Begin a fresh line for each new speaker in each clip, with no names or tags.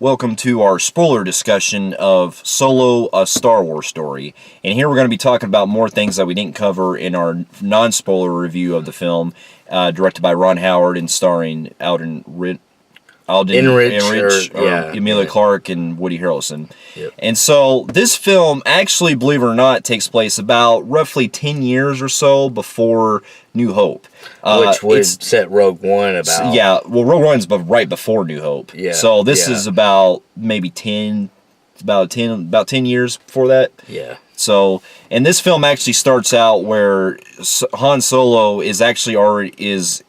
Welcome to our spoiler discussion of Solo, a Star Wars story. And here we're going to be talking about more things that we didn't cover in our non-spoiler review of the film, directed by Ron Howard and starring Emilia Clarke and Woody Harrelson.
Yep.
And so this film actually, believe it or not, takes place about roughly 10 years or so before New Hope.
Which would set Rogue One about.
Yeah, well, Rogue One's right before New Hope.
Yeah.
So this is about maybe 10 years before that.
Yeah.
So, and this film actually starts out where Han Solo is actually basically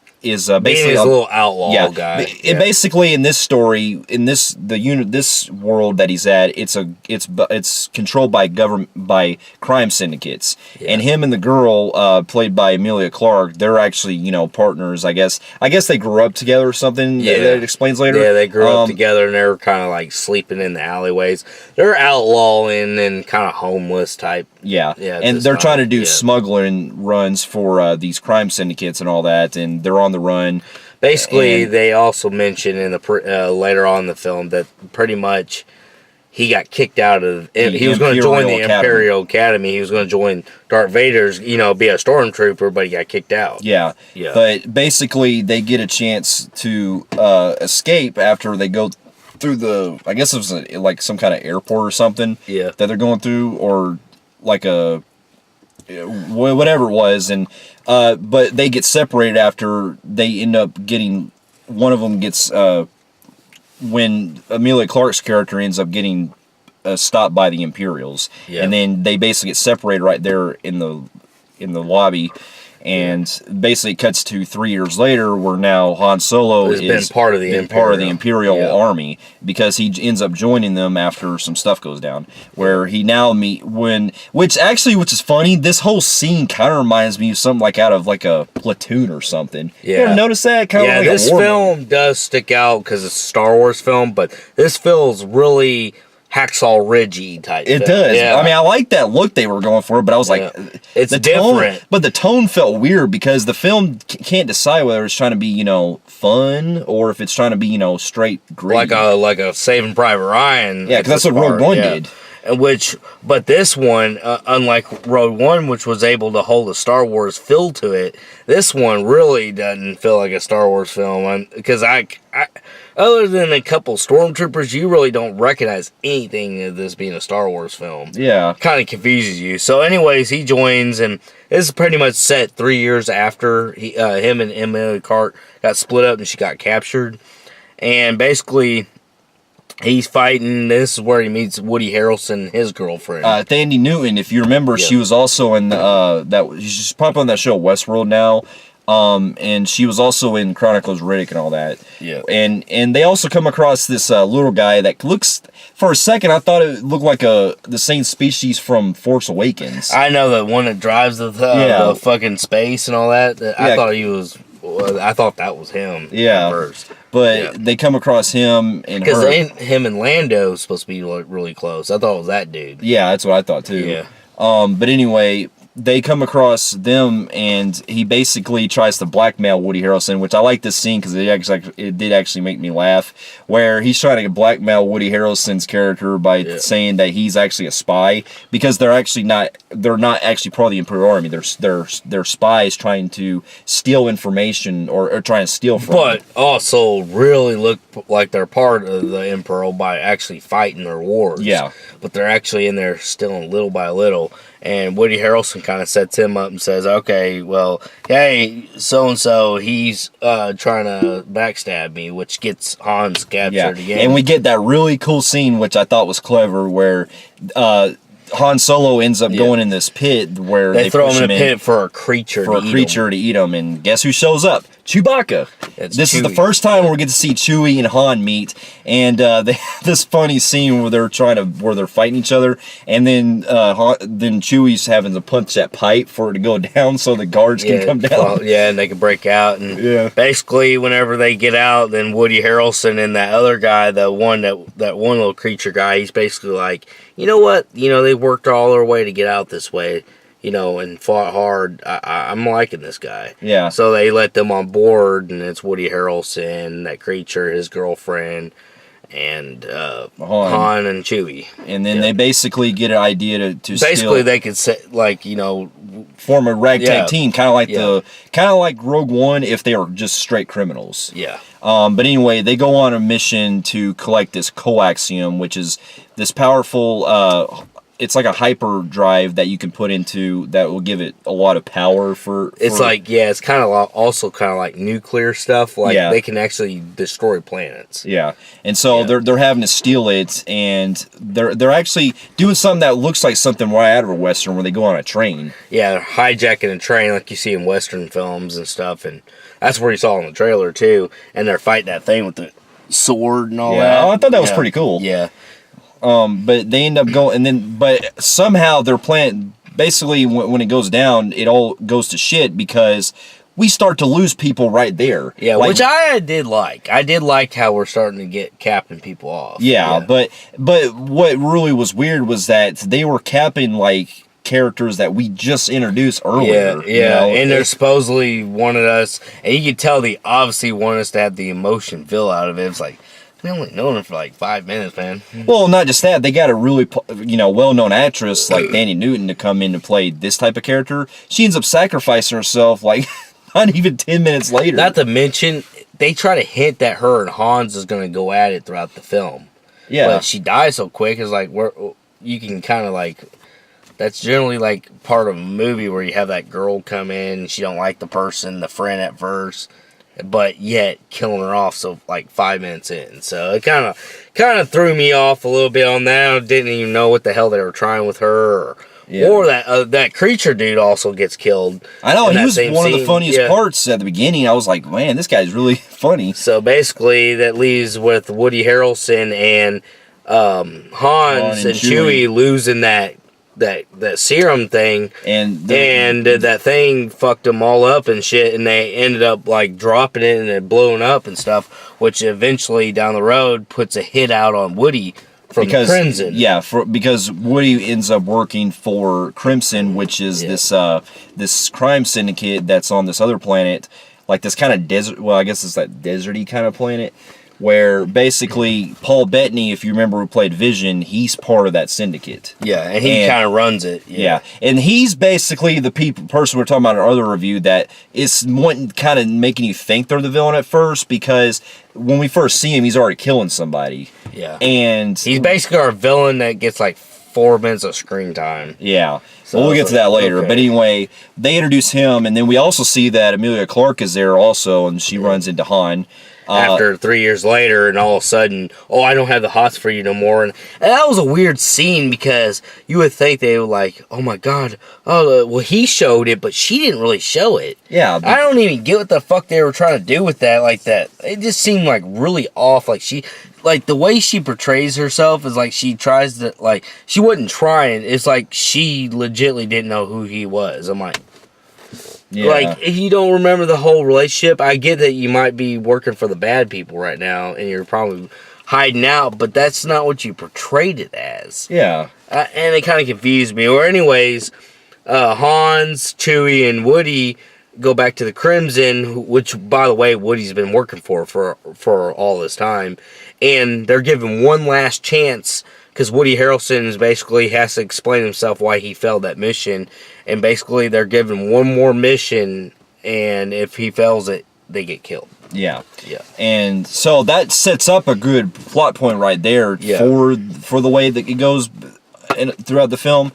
being his little outlaw guy.
And basically, in this story, in this world that he's at, it's controlled by crime syndicates, and him and the girl, played by Emilia Clarke, they're actually partners. I guess they grew up together or something.
Yeah,
that explains later.
Yeah, they grew up together, and they were kind of like sleeping in the alleyways. They're outlawing and kind of homeless type.
Yeah, and they're trying to do smuggling runs for these crime syndicates and all that, and they're on the run.
Basically, they also mention in the later on in the film that pretty much he got kicked out of. He was going to join the Imperial Academy. He was going to join Darth Vader's, be a stormtrooper, but he got kicked out.
Yeah. But basically, they get a chance to escape after they go through I guess it was like some kind of airport or something.
Yeah.
That they're going through, or like whatever it was, and but they get separated after they end up getting, one of them gets when Emilia Clarke's character ends up getting stopped by the Imperials, and then they basically get separated right there in the lobby. And basically, it cuts to 3 years later, where now Han Solo
has been part of the
Imperial Army, because he ends up joining them after some stuff goes down. Where he now which is funny. This whole scene kind of reminds me of something like out of like a Platoon or something. Yeah, you ever notice that?
This film does stick out because it's a Star Wars film, but this feels really Hacksaw Ridge-y type.
It does. Yeah. I mean, I like that look they were going for, but I was like,
it's different.
But the tone felt weird because the film can't decide whether it's trying to be, fun, or if it's trying to be, straight gritty.
Like a Saving Private Ryan.
Yeah, because that's what Rogue One did.
But this one, unlike Rogue One, which was able to hold a Star Wars feel to it, this one really doesn't feel like a Star Wars film. Because other than a couple stormtroopers, you really don't recognize anything of this being a Star Wars film.
Yeah.
Kind of confuses you. So anyways, he joins, and this is pretty much set 3 years after him and Emilia Clarke got split up and she got captured. And basically, he's fighting. This is where he meets Woody Harrelson, his girlfriend.
Thandie Newton, if you remember, she was also in she's probably on that show Westworld now. And she was also in Chronicles of Riddick and all that.
Yeah.
And they also come across this little guy that looks, for a second, I thought it looked like the same species from Force Awakens.
I know, the one that drives the fucking space and all that. I thought that was him.
Yeah.
At first.
But they come across him and
because him and Lando supposed to be really close. I thought it was that dude.
Yeah, that's what I thought too.
Yeah.
But anyway, they come across them, and he basically tries to blackmail Woody Harrelson, which I like this scene because it did actually make me laugh, where he's trying to blackmail Woody Harrelson's character by saying that he's actually a spy, because they're not actually part of the Imperial Army. They're spies trying to steal information or trying to steal from
But also really look like they're part of the Imperial by actually fighting their wars.
Yeah.
But they're actually in there stealing little by little. And Woody Harrelson kind of sets him up and says, okay, well, hey, so-and-so, he's trying to backstab me, which gets Hans captured again.
And we get that really cool scene, which I thought was clever, where Han Solo ends up going in this pit where
they throw him in a pit for a creature
to eat him. And guess who shows up? Chewbacca. This is the first time where we get to see Chewie and Han meet, and they have this funny scene where they're fighting each other, and then Chewie's having to punch that pipe for it to go down so the guards can come down.
And they can break out. And basically, whenever they get out, then Woody Harrelson and that other guy, that one little creature guy, he's basically like, you know what? They worked all their way to get out this way. And fought hard. I'm liking this guy.
Yeah.
So they let them on board, and it's Woody Harrelson, that creature, his girlfriend, and Han and Chewie.
And then they basically get an idea to
basically
steal,
they could say, like, you know,
form a ragtag team, kind of like Rogue One if they were just straight criminals.
Yeah.
But anyway, they go on a mission to collect this coaxium, which is this powerful. It's like a hyperdrive that you can put into that will give it a lot of power for
it's like, it's kind of also kind of like nuclear stuff. Like they can actually destroy planets.
Yeah, and so they're having to steal it, and they're actually doing something that looks like something right out of a Western, where they go on a train.
Yeah, they're hijacking a train like you see in Western films and stuff, and that's where you saw in the trailer too. And they're fighting that thing with the sword and all that.
Oh, I thought that was pretty cool.
Yeah.
But they end up going, but somehow their plan, basically when it goes down, it all goes to shit because we start to lose people right there.
Yeah, like, which I did like. I did like how we're starting to get capping people off.
Yeah, but what really was weird was that they were capping like characters that we just introduced earlier.
Yeah, you know? And they're supposedly wanted us, and you could tell they obviously wanted us to have the emotion feel out of it. It's like, we only known her for like 5 minutes, man.
Well, not just that. They got a really, well-known actress like Danny Newton to come in to play this type of character. She ends up sacrificing herself like not even 10 minutes later.
Not to mention, they try to hint that her and Hans is going to go at it throughout the film. Yeah. But she dies so quick. It's like, you can kind of like, that's generally like part of a movie where you have that girl come in, she don't like the person, the friend at first, but yet killing her off so like 5 minutes in. So it kind of threw me off a little bit on that. I didn't even know what the hell they were trying with her, or that creature dude also gets killed.
I know, he was one of the funniest parts at the beginning. I was like, man, this guy's really funny.
So basically that leaves with Woody Harrelson and Hans and Chewie losing that serum thing, and that thing fucked them all up and shit, and they ended up like dropping it and it blowing up and stuff, which eventually down the road puts a hit out on Woody from Crimson.
Yeah, because Woody ends up working for Crimson, which is this crime syndicate that's on this other planet, like this kind of desert. Well, I guess it's that deserty kind of planet. Where basically Paul Bettany, if you remember who played Vision, he's part of that syndicate.
Yeah, and he kind of runs it.
Yeah, and he's basically the person we're talking about in our other review that is kind of making you think they're the villain at first, because when we first see him, he's already killing somebody.
Yeah.
And
he's basically our villain that gets like 4 minutes of screen time.
Yeah. So we'll get to that later. Okay. But anyway, they introduce him, and then we also see that Emilia Clarke is there also, and she runs into Han.
After 3 years later, and all of a sudden, I don't have the hots for you no more. And that was a weird scene, because you would think they were like, oh my god, well, he showed it, but she didn't really show it.
Yeah.
I don't even get what the fuck they were trying to do with that. Like that, it just seemed like really off. Like the way she portrays herself is like she tries to, like, she wasn't trying. It's like she legitimately didn't know who he was. I'm like, like, if you don't remember the whole relationship, I get that you might be working for the bad people right now, and you're probably hiding out, but that's not what you portrayed it as.
Yeah.
And it kind of confused me. Or anyways, Hans, Chewie, and Woody go back to the Crimson, which, by the way, Woody's been working for all this time, and they're given one last chance, because Woody Harrelson basically has to explain himself why he failed that mission, and basically they're given one more mission, and if he fails it, they get killed.
Yeah. Yeah. And so that sets up a good plot point right there for the way that it goes throughout the film,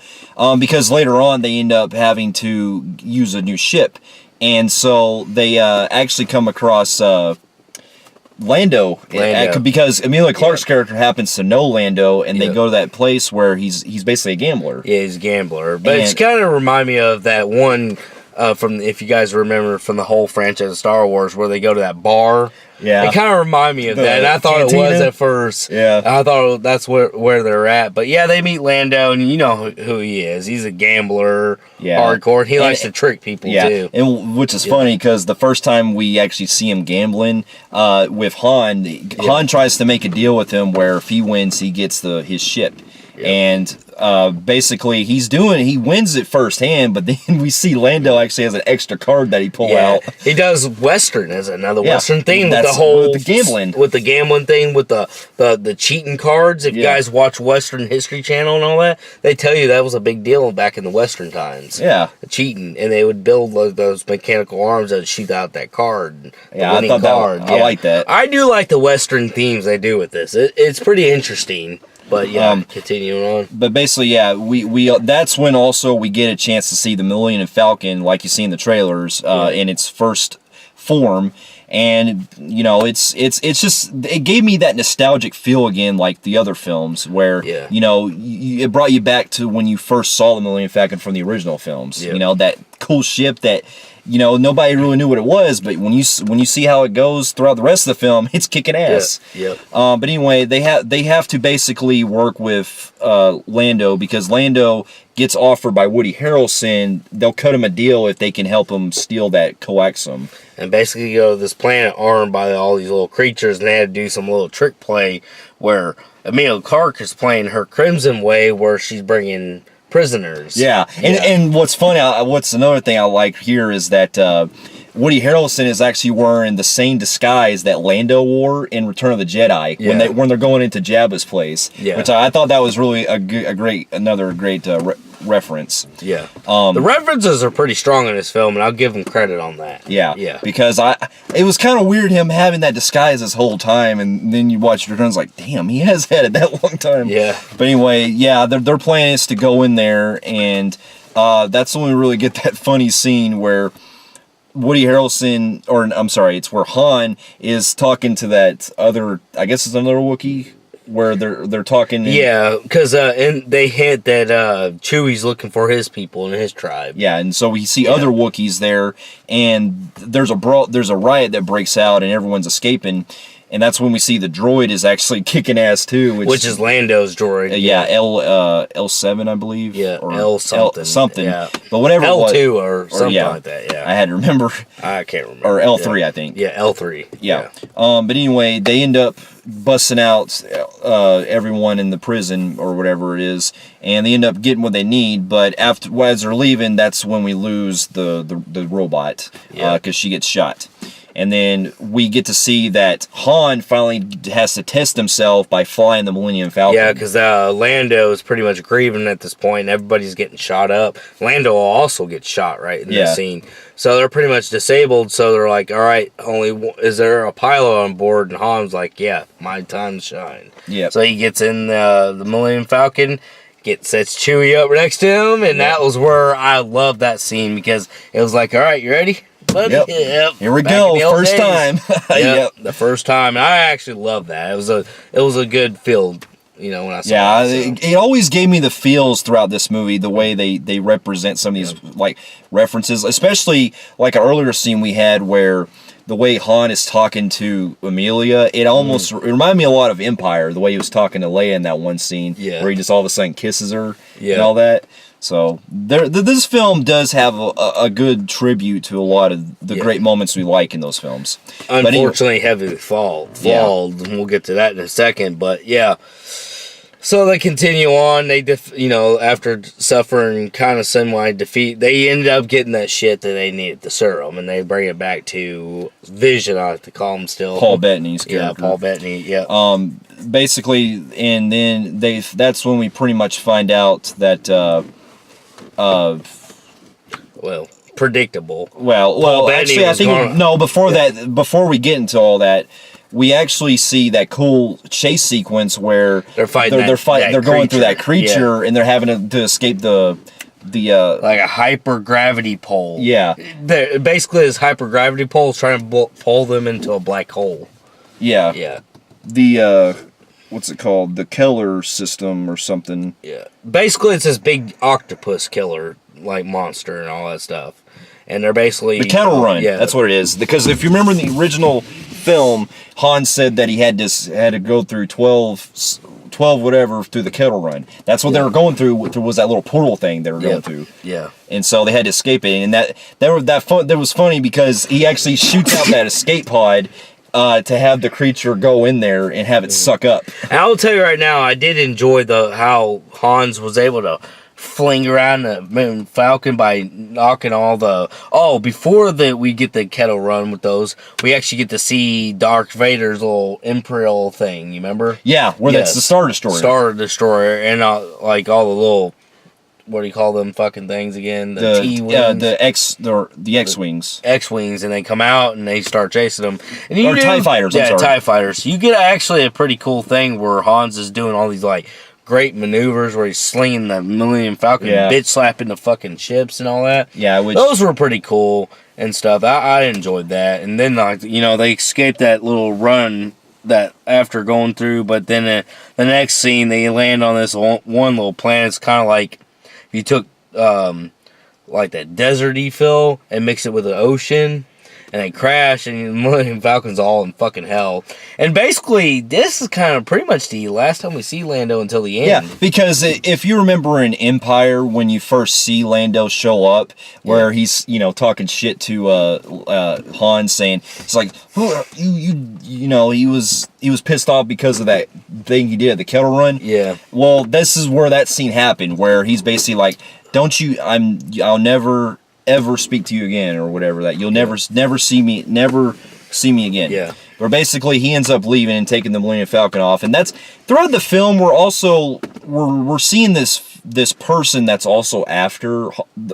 because later on they end up having to use a new ship, and so they actually come across Lando, because Emilia Clarke's character happens to know Lando, and they go to that place where he's basically a gambler.
Yeah, he's a gambler. But it's kind of remind me of that one from, if you guys remember from the whole franchise of Star Wars, where they go to that bar. Yeah. It kind of remind me of that. And I thought it was at first. Yeah. I thought that's where they're at. But yeah, they meet Lando, and you know who he is. He's a gambler, hardcore. He likes to trick people too.
And which is funny, because the first time we actually see him gambling with Han, Han tries to make a deal with him where if he wins, he gets his ship. And basically he wins it firsthand, but then we see Lando actually has an extra card that he pull out.
He does Western as another Western thing with the whole
with the
gambling thing with the cheating cards. If you guys watch Western History Channel and all that, they tell you that was a big deal back in the Western times.
Yeah,
cheating, and they would build those mechanical arms that would shoot out that card.
I thought card. I like that.
I do like the Western themes they do with this. It's pretty interesting. But continuing on.
But basically, we that's when also we get a chance to see the Millennium Falcon, like you see in the trailers, in its first form, and it's just it gave me that nostalgic feel again, like the other films, where it brought you back to when you first saw the Millennium Falcon from the original films. That cool ship that. Nobody really knew what it was, but when you see how it goes throughout the rest of the film, it's kicking ass. But anyway, they have to basically work with Lando, because Lando gets offered by Woody Harrelson. They'll cut him a deal if they can help him steal that coaxium.
And basically go to this planet armed by all these little creatures, and they had to do some little trick play where Emilia Clarke is playing her Crimson way, where she's bringing prisoners.
And what's funny, what's another thing I like here is that Woody Harrelson is actually wearing the same disguise that Lando wore in Return of the Jedi when they're going into Jabba's place. Which I thought that was really another great reference.
The references are pretty strong in this film, and I'll give him credit on that.
Because it was kind of weird him having that disguise this whole time, and then you watch Returns like, damn, he has had it that long time. But anyway, their plan is to go in there, and that's when we really get that funny scene where Woody Harrelson, it's where Han is talking to that other, I guess it's another Wookiee, where they're talking.
Because and they hint that Chewie's looking for his people and his tribe.
And so we see other Wookiees there, and there's a riot that breaks out, and everyone's escaping. And that's when we see the droid is actually kicking ass too, which
is Lando's droid.
L7, I believe.
Or L something.
But whatever
L2
it was,
or something like that.
I had to remember.
I can't remember.
Or L3, I think.
L3.
But anyway, they end up busting out everyone in the prison or whatever it is, and they end up getting what they need. But as they're leaving, that's when we lose the robot, because she gets shot. And then we get to see that Han finally has to test himself by flying the Millennium Falcon.
Because Lando is pretty much grieving at this point, and everybody's getting shot up. Lando will also get shot right in this scene. So they're pretty much disabled, so they're like, all right, is there a pilot on board? And Han's like, yeah, my time to shine. So he gets in the Millennium Falcon, sets Chewie up next to him, and that was where I loved that scene, because it was like, all right, you ready?
Here we go. First time.
The first time. And I actually love that. It was a good feel, when I saw it.
It always gave me the feels throughout this movie, the way they represent some of these like references, especially like an earlier scene we had where the way Han is talking to Emilia, it almost it reminded me a lot of Empire, the way he was talking to Leia in that one scene where he just all of a sudden kisses her and all that. So this film does have a good tribute to a lot of the great moments we like in those films.
Unfortunately, heavily flawed, and we'll get to that in a second. But so they continue on. They, after suffering kind of semi-defeat, they ended up getting that shit that they needed, the serum, and they bring it back to Vision. I like to call him still
Paul Bettany's character.
Paul Bettany.
Basically, and then that's when we pretty much find out that.
Predictable.
Well, actually, I think before we get into all that, we actually see that cool chase sequence where they're fighting. They're going through that creature, and they're having to escape the
like a hypergravity pole. Basically, this hypergravity pole is trying to pull them into a black hole.
The what's it called? The Keller system or something.
Basically, it's this big octopus killer like monster and all that stuff. And they're basically
the Kettle Run. That's what it is. Because if you remember in the original film, Han said that he had to go through 12 whatever through the Kettle Run. That's what they were going through. Was that little portal thing they were going through. And so they had to escape it. And that was funny because he actually shoots out that escape pod. to have the creature go in there and have it suck up.
And I will tell you right now, I did enjoy how Hans was able to fling around the Millennium Falcon by knocking all the... Oh, before we get the kettle run with those, we actually get to see Darth Vader's little Imperial thing, you remember?
Yeah, where that's the Star Destroyer.
Star Destroyer, and like all the little... What do you call them fucking things again? The T-Wings?
The X-Wings.
X-Wings, and they come out and they start chasing them. And
or TIE Fighters,
yeah, TIE Fighters. You get actually a pretty cool thing where Hans is doing all these, like, great maneuvers where he's slinging the Millennium Falcon and bitch slapping the fucking ships and all that.
Yeah,
those were pretty cool and stuff. I enjoyed that. And then, like, you know, they escaped that little run that after going through, but then the next scene they land on this one little planet. It's kind of like if you took like that deserty feel and mix it with the ocean, and they crash, and the Millennium Falcon's all in fucking hell. And basically, this is kind of pretty much the last time we see Lando until the end.
Yeah, because if you remember in Empire, when you first see Lando show up, where he's, you know, talking shit to Han, saying, it's like, you know, he was pissed off because of that thing he did at the kettle run.
Yeah.
Well, this is where that scene happened, where he's basically like, I'll never ever speak to you again, or whatever, that you'll never see me again.
Yeah.
Where basically he ends up leaving and taking the Millennium Falcon off, and that's throughout the film. We're seeing this person that's also after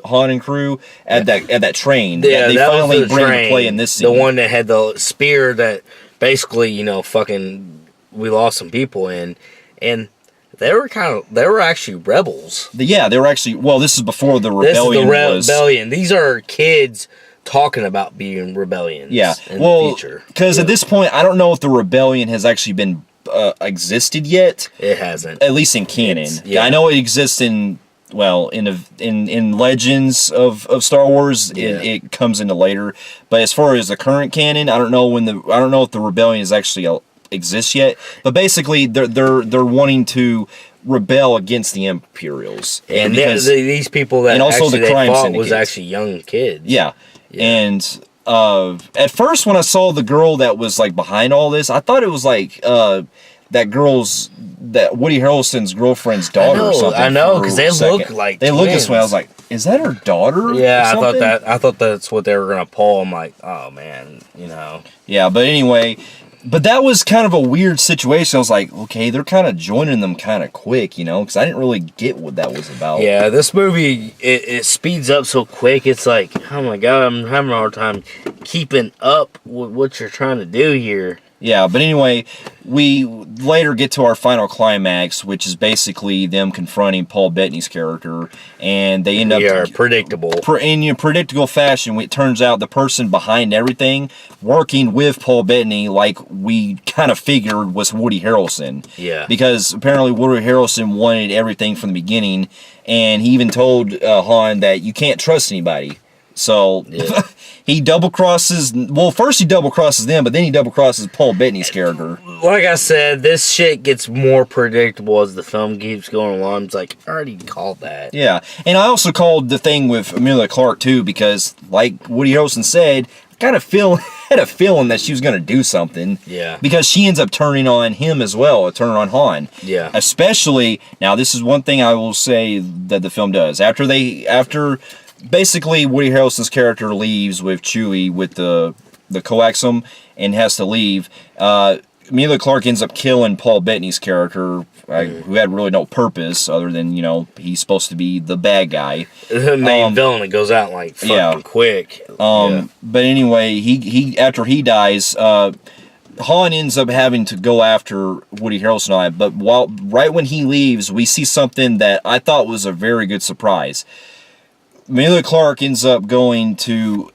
Han and crew at that train.
Yeah,
that they finally bring to play in this scene.
The one that had the spear that basically, you know, fucking we lost some people in, and they were actually rebels.
Yeah, they were actually, well, this is before the rebellion.
This is the rebellion. These are kids talking about being rebellions.
Yeah,
in the future.
Because at this point, I don't know if the rebellion has actually been existed yet.
It hasn't,
at least in canon. I know it exists in legends of Star Wars. It comes into later, but as far as the current canon, I don't know if the rebellion is actually exists yet, but basically they're wanting to rebel against the Imperials,
and these people that
and also
actually
the crime
they fought
syndicate
was actually young kids.
Yeah. And at first when I saw the girl that was like behind all this, I thought it was like that Woody Harrelson's girlfriend's daughter or something.
I know, because they look like
they look this way. I was like, is that her daughter?
Yeah, I thought that's what they were gonna pull. I'm like, oh man, you know.
Yeah, but anyway. But that was kind of a weird situation. I was like, okay, they're kind of joining them kind of quick, you know, because I didn't really get what that was about.
Yeah, this movie, it speeds up so quick. It's like, oh my God, I'm having a hard time keeping up with what you're trying to do here.
Yeah, but anyway, we later get to our final climax, which is basically them confronting Paul Bettany's character, and they end up
predictable.
In predictable fashion, it turns out the person behind everything, working with Paul Bettany, like we kind of figured, was Woody Harrelson.
Yeah.
Because apparently Woody Harrelson wanted everything from the beginning, and he even told Han that you can't trust anybody. So he double crosses. Well, first he double crosses them, but then he double crosses Paul Bettany's character.
Like I said, this shit gets more predictable as the film keeps going along. It's like, I already called that.
Yeah, and I also called the thing with Emilia Clarke too, because like Woody Harrelson said, I kind of had a feeling that she was going to do something.
Yeah. Because
she ends up turning on him as well, turning on Han.
Yeah.
Especially now, this is one thing I will say that the film does after. Basically, Woody Harrelson's character leaves with Chewie with the coaxium and has to leave. Emilia Clarke ends up killing Paul Bettany's character, who had really no purpose other than, you know, he's supposed to be the bad guy.
The main villain that goes out like fucking quick.
But anyway, he after he dies, Han ends up having to go after Woody Harrelson. But right when he leaves, we see something that I thought was a very good surprise. Emilia Clarke ends up going to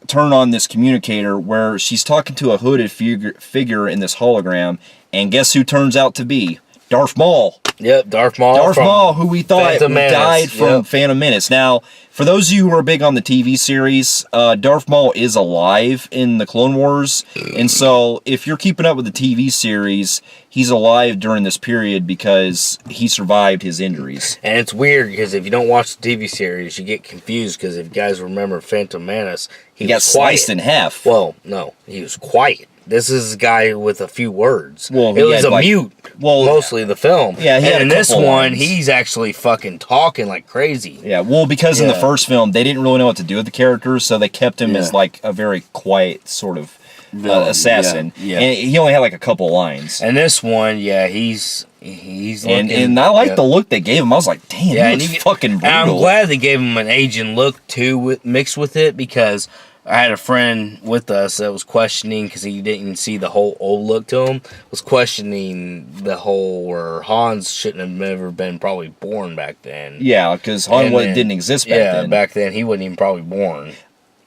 turn on this communicator where she's talking to a hooded figure in this hologram, and guess who turns out to be? Darth Maul.
Yep, Darth Maul.
Darth Maul, who we thought died from Phantom Menace. Now, for those of you who are big on the TV series, Darth Maul is alive in the Clone Wars, and so if you're keeping up with the TV series, he's alive during this period because he survived his injuries.
And it's weird because if you don't watch the TV series, you get confused because if you guys remember Phantom Menace, he
got sliced in half.
Well, no, he was quiet. this is a guy with a few words.
Well,
it was a mute. Well, mostly the film.
Yeah,
and in this one, he's actually fucking talking like crazy.
Yeah, well, because in the first film, they didn't really know what to do with the characters, so they kept him as like a very quiet sort of assassin. Yeah. And he only had like a couple lines.
And this one, he's looking,
and I like the look they gave him. I was like, damn, he was fucking brutal.
And I'm glad they gave him an Asian look too, mixed with it, because I had a friend with us that was questioning, because he didn't see the whole old look to him, was questioning the whole where Hans shouldn't have never been probably born back then.
Yeah, because Han didn't exist back then.
Yeah, back then he wasn't even probably born.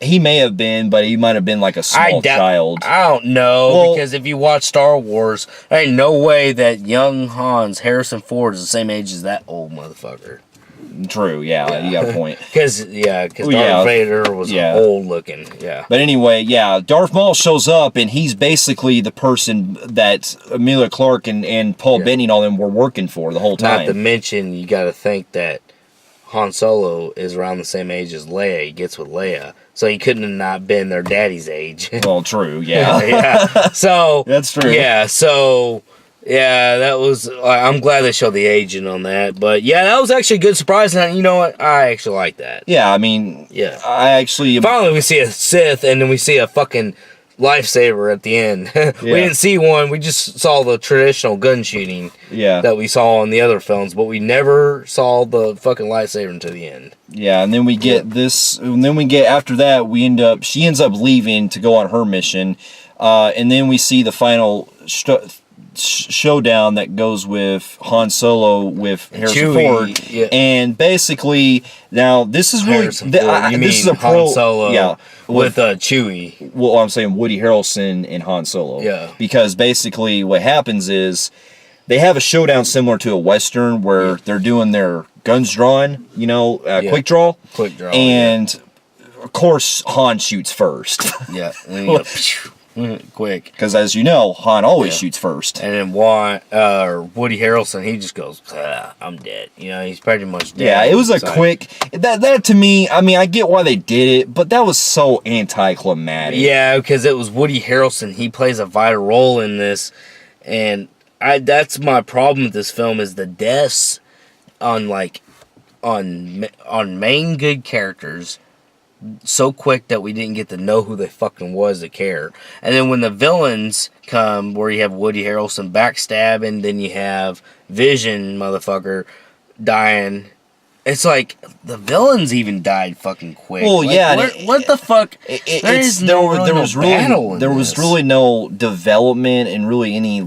He may have been, but he might have been like a small child.
I don't know, because if you watch Star Wars, there ain't no way that young Harrison Ford is the same age as that old motherfucker.
True, you got a point.
Because Darth Vader was old looking, But
anyway, Darth Maul shows up, and he's basically the person that Emilia Clarke and Paul Bettany and all them were working for the whole time.
Not to mention, you got to think that Han Solo is around the same age as Leia. He gets with Leia. So he couldn't have not been their daddy's age.
Well, true,
So
that's true.
That was. I'm glad they showed the aging on that. But that was actually a good surprise. And you know what? I actually like that.
Yeah, I mean, I actually
finally we see a Sith, and then we see a fucking lifesaver at the end. We didn't see one. We just saw the traditional gun shooting. That we saw in the other films, but we never saw the fucking lightsaber until the end.
Yeah, and then we get this. And then we get after that. She ends up leaving to go on her mission, and then we see the final showdown that goes with Han Solo with Harrison Ford, and basically now this is really this is a
Han Solo, with Chewie.
Well, I'm saying Woody Harrelson and Han Solo, because basically what happens is they have a showdown similar to a Western where they're doing their guns drawn, quick draw, and of course Han shoots first.
Quick,
because as you know, Han always shoots first,
and then Woody Harrelson, he just goes, "I'm dead." He's pretty much dead.
Yeah, it was a quick. That to me, I mean, I get why they did it, but that was so anticlimactic.
Yeah, because it was Woody Harrelson. He plays a vital role in this, and that's my problem with this film is the deaths on main good characters so quick that we didn't get to know who they fucking was to care. And then when the villains come, where you have Woody Harrelson backstabbing, then you have Vision motherfucker dying. It's like the villains even died fucking quick.
Well,
what the fuck?
There was really no development and really any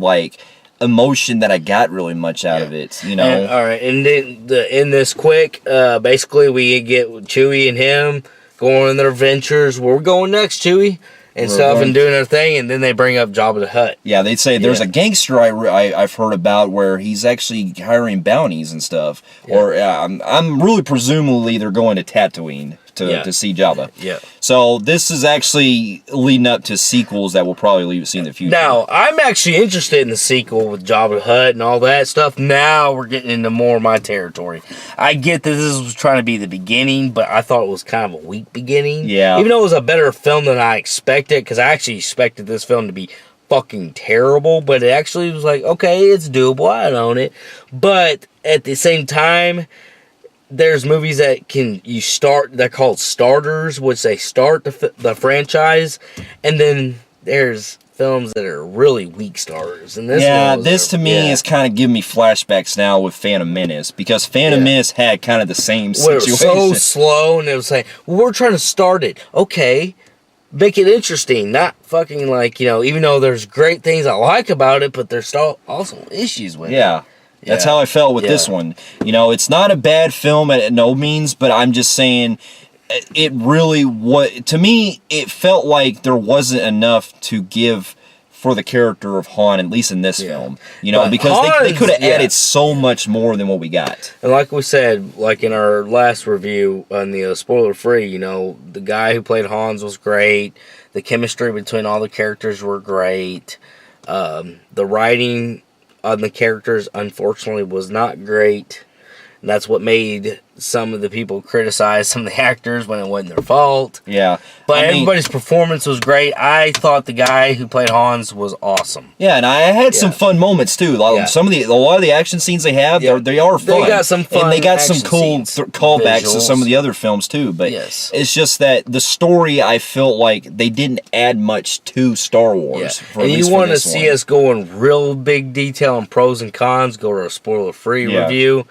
emotion that I got really much out of it,
all right, and then in this quick, basically we get Chewie and him going on their ventures. Where we're going next, Chewie? And stuff, and doing their thing, and then they bring up Jabba the Hutt. Yeah,
they'd say there's a gangster I've heard about where he's actually hiring bounties and stuff. Or I'm really presumably they're going to Tatooine to see Jabba.
Yeah.
So this is actually leading up to sequels that we'll probably see in the future.
Now, I'm actually interested in the sequel with Jabba the Hutt and all that stuff. Now we're getting into more of my territory. I get that this was trying to be the beginning, but I thought it was kind of a weak beginning.
Yeah.
Even though it was a better film than I expected, because I actually expected this film to be fucking terrible, but it actually was like, okay, it's doable, I own it. But at the same time, there's movies that they're called starters, which they start the franchise, and then there's films that are really weak starters. And
this to me is kind of giving me flashbacks now with Phantom Menace, because Phantom Menace had kind of the same situation.
It was so slow, and it was like, well, we're trying to start it. Okay, make it interesting, not fucking even though there's great things I like about it, but there's also issues with it.
That's how I felt with this one. It's not a bad film at no means, but I'm just saying it really to me, it felt like there wasn't enough to give for the character of Han, at least in this film. Because they could have added so much more than what we got.
And like we said, in our last review on the spoiler free, the guy who played Hans was great. The chemistry between all the characters were great. The writing on the characters, unfortunately, was not great. And that's what made some of the people criticize some of the actors when it wasn't their fault.
Yeah.
But everybody's performance was great. I thought the guy who played Hans was awesome.
Yeah, and I had some fun moments too. Like a lot of the action scenes they have, they are fun.
They got some fun,
and they got some cool callbacks to some of the other films too. But it's just that the story, I felt like they didn't add much to Star Wars.
Yeah. And you want to see us go in real big detail on pros and cons, go to a spoiler-free review.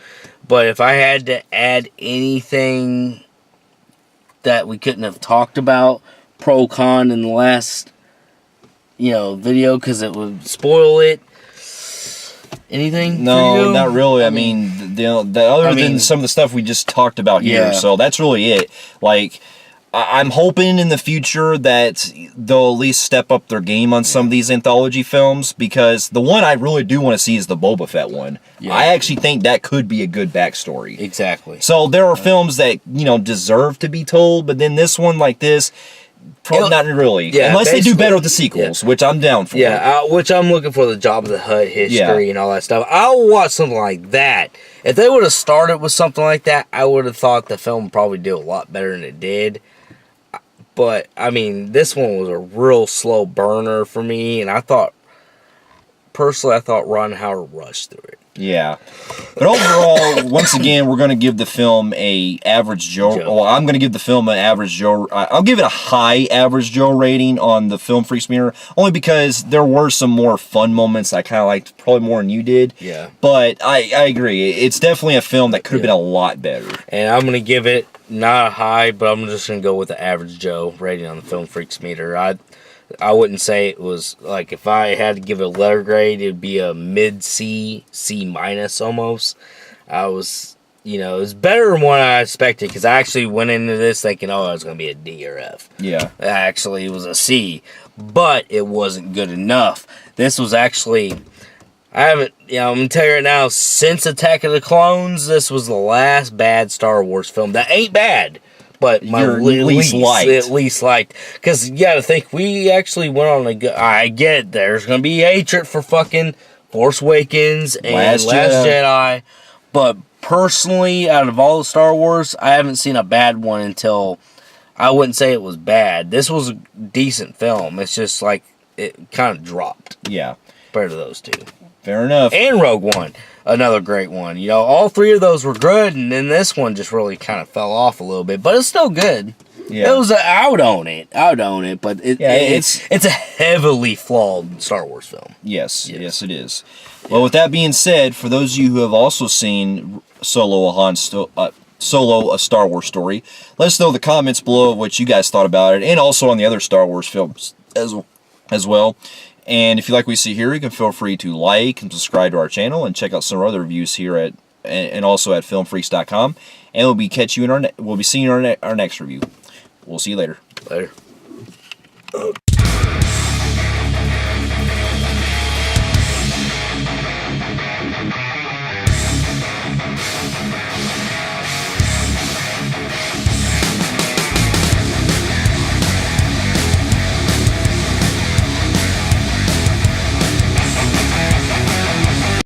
But if I had to add anything that we couldn't have talked about, pro con in the last, video, because it would spoil it. Anything?
No, not really. I mean, other than some of the stuff we just talked about here, so that's really it. Like, I'm hoping in the future that they'll at least step up their game on some of these anthology films, because the one I really do want to see is the Boba Fett one. Yeah. I actually think that could be a good backstory.
Exactly.
So there are films that, deserve to be told, but then this one like this, probably not really. Yeah, unless they do better with the sequels, which I'm down for.
Yeah, which I'm looking for, the Jabba the Hutt history and all that stuff. I'll watch something like that. If they would have started with something like that, I would have thought the film would probably do a lot better than it did. But, I mean, this one was a real slow burner for me, and I thought Ron Howard rushed through it.
Yeah. But overall, once again, we're going to give the film a average Joe. Well, I'm going to give the film an average Joe. I'll give it a high average Joe rating on the Film Phreeks Mirror, only because there were some more fun moments I kind of liked, probably more than you did.
Yeah.
But I agree. It's definitely a film that could have been a lot better.
And I'm going to give it not a high, but I'm just going to go with the average Joe rating on the Film Phreeks meter. I wouldn't say it was, like, if I had to give it a letter grade, it would be a mid-C, C- almost. I was, it was better than what I expected, because I actually went into this thinking, it was going to be a D or F.
Yeah.
Actually, it was a C, but it wasn't good enough. This was actually, I'm going to tell you right now, since Attack of the Clones, this was the last bad Star Wars film. That ain't bad. But my least liked. Because you gotta think, we actually went on I get there's gonna be hatred for fucking Force Awakens and Last Jedi. But personally, out of all the Star Wars, I haven't seen a bad one until, I wouldn't say it was bad. This was a decent film. It's just like, it kind of dropped.
Yeah.
Compared to those two.
Fair enough.
And Rogue One. Another great one. All three of those were good, and then this one just really kind of fell off a little bit, but it's still good. Yeah. It was I would own it, but it's a heavily flawed Star Wars film.
Yes, it is. Well, with that being said, for those of you who have also seen Solo: A Star Wars Story, let us know in the comments below what you guys thought about it, and also on the other Star Wars films as well. And if you like what you see here, you can feel free to like and subscribe to our channel and check out some other reviews here and also at filmphreeks.com. And we'll be seeing you in our next review. We'll see you later.
Later.